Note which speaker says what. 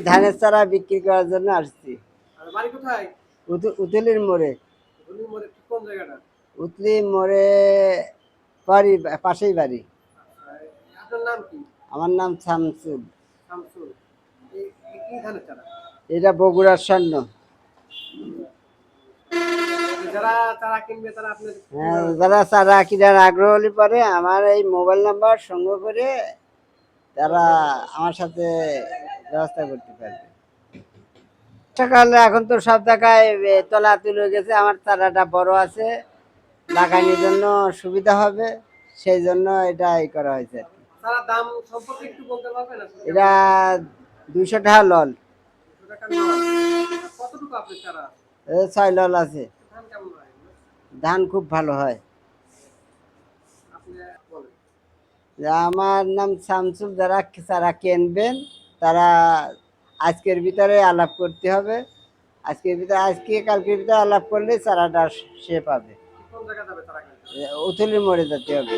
Speaker 1: ধানের চারা বিক্রি করার জন্য আসছি।
Speaker 2: আর বাড়ি কোথায়?
Speaker 1: উতলির মোড়ে।
Speaker 2: উত্তরীর মোড়ে কোন জায়গাটা?
Speaker 1: উতলি মোড়ে বাড়ি, পাশেই বাড়ি।
Speaker 2: আপনার নাম কি?
Speaker 1: আমার নাম শামসুল।
Speaker 2: শামসুল। কি ধানের চারা?
Speaker 1: এটা বগুড়ার স্বর্ণ।
Speaker 2: যারা চারা কিনবে তারা আপনার
Speaker 1: হ্যাঁ, যারা চারা কিনার আগ্রহ হলে পরে আমার এই মোবাইল নাম্বার সংগ্রহ করে তারা আমার সাথে ব্যবস্থা করতে পারবে। সকালে এখন তো সব জায়গায় তলা তুলে গেছে, আমার চারাটা বড় আছে, লাগানোর জন্য সুবিধা হবে, সেই জন্য এটা করা হয়েছে।
Speaker 2: চারা দাম সম্পর্কে একটু বলতে পারবেন?
Speaker 1: এটা 200 টাকা লল।
Speaker 2: 200 টাকা লল। কতটুকু আপনার চারা আছে?
Speaker 1: 6 লল আছে।
Speaker 2: ধান কেমন হয়?
Speaker 1: ধান খুব ভালো হয়।
Speaker 2: আপনি বলেন।
Speaker 1: আমার নাম শামসুল। যারা চারা কিনবেন তারা আজকের ভিতরে আলাপ করতে হবে। আজকের ভিতরে, আজকে কালকের ভিতরে আলাপ করলে চারাটা সে পাবে।
Speaker 2: কোন জায়গা যাবে চারা কিনতে?
Speaker 1: উথলি মোড়ে যেতে হবে।